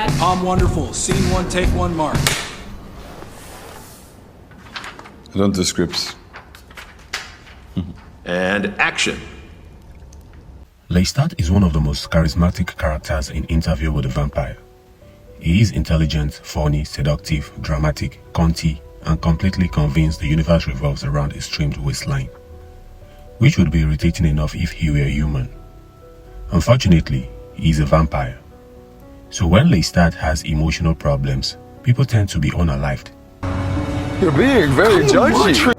Lestat? I'm wonderful. Scene one, take one, mark. I don't do scripts. And action. Lestat is one of the most charismatic characters in Interview with the Vampire. He is intelligent, funny, seductive, dramatic, cunty, and completely convinced the universe revolves around his trimmed waistline, which would be irritating enough if he were human. Unfortunately, he is a vampire. So when Lestat has emotional problems, people tend to be unalived. You're being very judgy.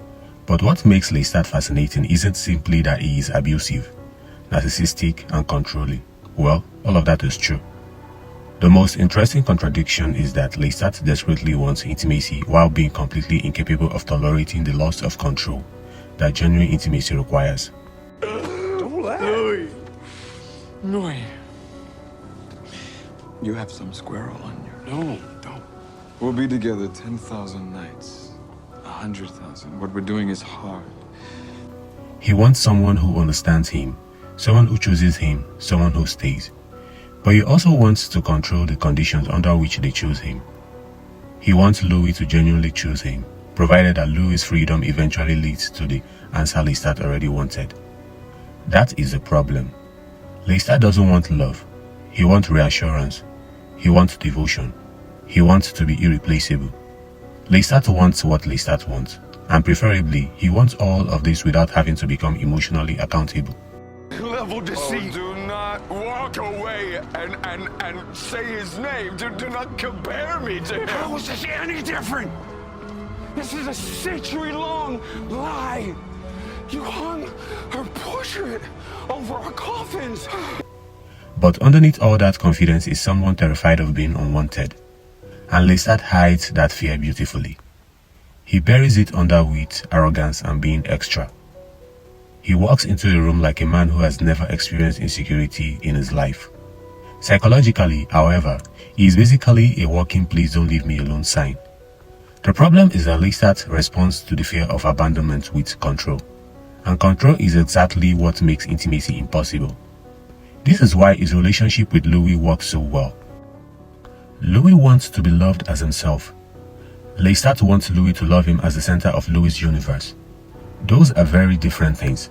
But what makes Lestat fascinating isn't simply that he is abusive, narcissistic, and controlling. Well, all of that is true. The most interesting contradiction is that Lestat desperately wants intimacy while being completely incapable of tolerating the loss of control that genuine intimacy requires. Don't laugh. Louis. You have some squirrel on your... No, don't. We'll be together 10,000 nights. 100,000. What we're doing is hard. He wants someone who understands him, someone who chooses him, someone who stays. But he also wants to control the conditions under which they choose him. He wants Louis to genuinely choose him, provided that Louis' freedom eventually leads to the answer Lestat already wanted. That is the problem. Lestat doesn't want love. He wants reassurance. He wants devotion. He wants to be irreplaceable. Lestat wants what Lestat wants, and preferably, he wants all of this without having to become emotionally accountable. Level deceit. Oh, do not walk away and say his name. Do not compare me to him. How is this any different? This is a century-long lie. You hung her portrait over our coffins. But underneath all that confidence is someone terrified of being unwanted. And Lestat hides that fear beautifully. He buries it under wit, arrogance, and being extra. He walks into a room like a man who has never experienced insecurity in his life. Psychologically, however, he is basically a walking please don't leave me alone sign. The problem is that Lestat responds to the fear of abandonment with control. And control is exactly what makes intimacy impossible. This is why his relationship with Louis works so well. Louis wants to be loved as himself. Lestat wants Louis to love him as the center of Louis' universe. Those are very different things.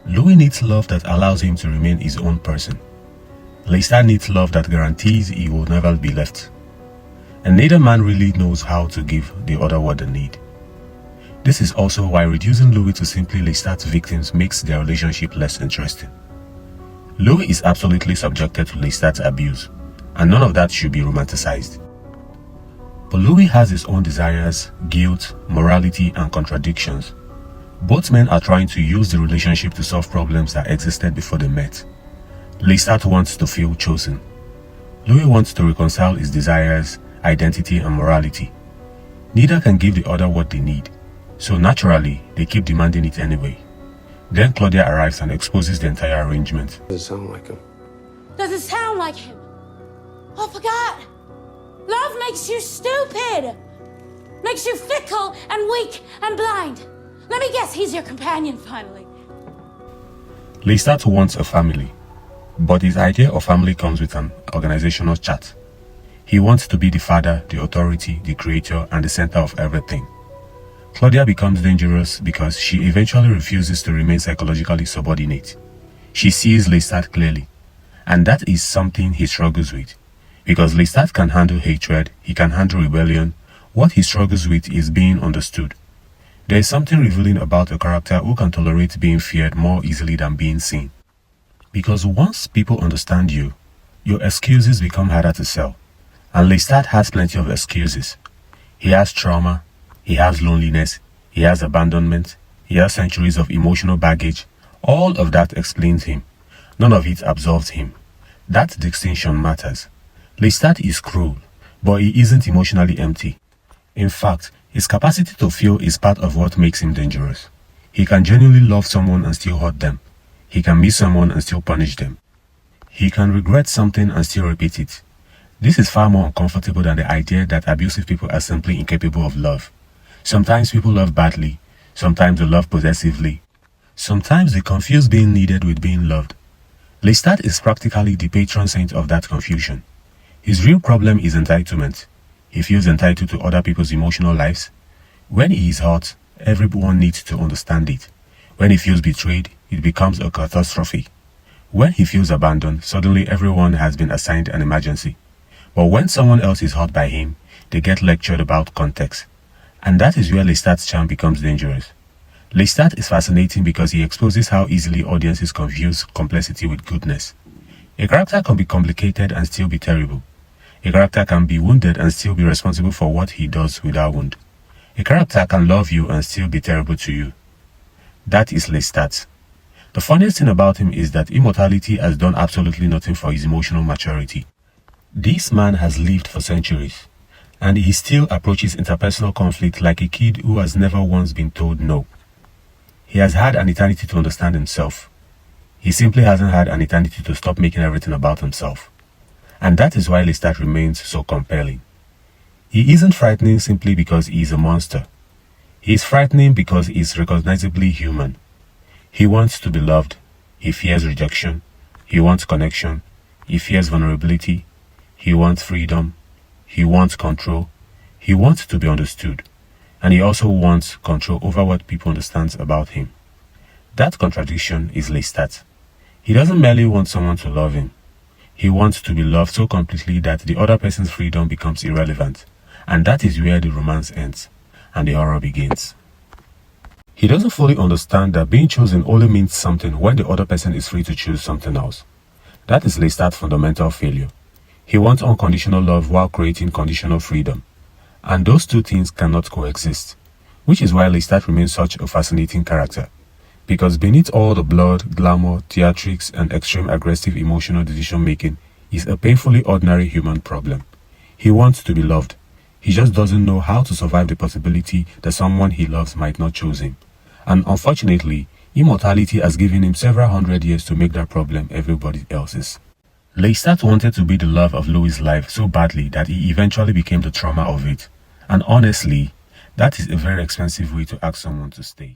Louis needs love that allows him to remain his own person. Lestat needs love that guarantees he will never be left. And neither man really knows how to give the other what they need. This is also why reducing Louis to simply Lestat's victims makes their relationship less interesting. Louis is absolutely subjected to Lestat's abuse, and none of that should be romanticized. But Louis has his own desires, guilt, morality, and contradictions. Both men are trying to use the relationship to solve problems that existed before they met. Lestat wants to feel chosen. Louis wants to reconcile his desires, identity, and morality. Neither can give the other what they need, so naturally, they keep demanding it anyway. Then Claudia arrives and exposes the entire arrangement. Does it sound like him? Does it sound like him? I forgot. Love makes you stupid. Makes you fickle and weak and blind. Let me guess, he's your companion finally. Lestat wants a family, but his idea of family comes with an organizational chart. He wants to be the father, the authority, the creator, and the center of everything. Claudia becomes dangerous because she eventually refuses to remain psychologically subordinate. She sees Lestat clearly, and that is something he struggles with. Because Lestat can handle hatred, he can handle rebellion. What he struggles with is being understood. There is something revealing about a character who can tolerate being feared more easily than being seen. Because once people understand you, your excuses become harder to sell. And Lestat has plenty of excuses. He has trauma, he has loneliness, he has abandonment, he has centuries of emotional baggage. All of that explains him. None of it absolves him. That distinction matters. Lestat is cruel, but he isn't emotionally empty. In fact, his capacity to feel is part of what makes him dangerous. He can genuinely love someone and still hurt them. He can miss someone and still punish them. He can regret something and still repeat it. This is far more uncomfortable than the idea that abusive people are simply incapable of love. Sometimes people love badly, sometimes they love possessively. Sometimes they confuse being needed with being loved. Lestat is practically the patron saint of that confusion. His real problem is entitlement. He feels entitled to other people's emotional lives. When he is hurt, everyone needs to understand it. When he feels betrayed, it becomes a catastrophe. When he feels abandoned, suddenly everyone has been assigned an emergency. But when someone else is hurt by him, they get lectured about context. And that is where Lestat's charm becomes dangerous. Lestat is fascinating because he exposes how easily audiences confuse complexity with goodness. A character can be complicated and still be terrible. A character can be wounded and still be responsible for what he does without wound. A character can love you and still be terrible to you. That is Lestat. The funniest thing about him is that immortality has done absolutely nothing for his emotional maturity. This man has lived for centuries, and he still approaches interpersonal conflict like a kid who has never once been told no. He has had an eternity to understand himself. He simply hasn't had an eternity to stop making everything about himself. And that is why Lestat remains so compelling. He isn't frightening simply because he is a monster. He is frightening because he is recognizably human. He wants to be loved. He fears rejection. He wants connection. He fears vulnerability. He wants freedom. He wants control. He wants to be understood. And he also wants control over what people understand about him. That contradiction is Lestat. He doesn't merely want someone to love him. He wants to be loved so completely that the other person's freedom becomes irrelevant. And that is where the romance ends and the horror begins. He doesn't fully understand that being chosen only means something when the other person is free to choose something else. That is Lestat's fundamental failure. He wants unconditional love while creating conditional freedom. And those two things cannot coexist. Which is why Lestat remains such a fascinating character. Because beneath all the blood, glamour, theatrics, and extreme aggressive emotional decision making is a painfully ordinary human problem. He wants to be loved. He just doesn't know how to survive the possibility that someone he loves might not choose him. And unfortunately, immortality has given him several hundred years to make that problem everybody else's. Lestat wanted to be the love of Louis' life so badly that he eventually became the trauma of it. And honestly, that is a very expensive way to ask someone to stay.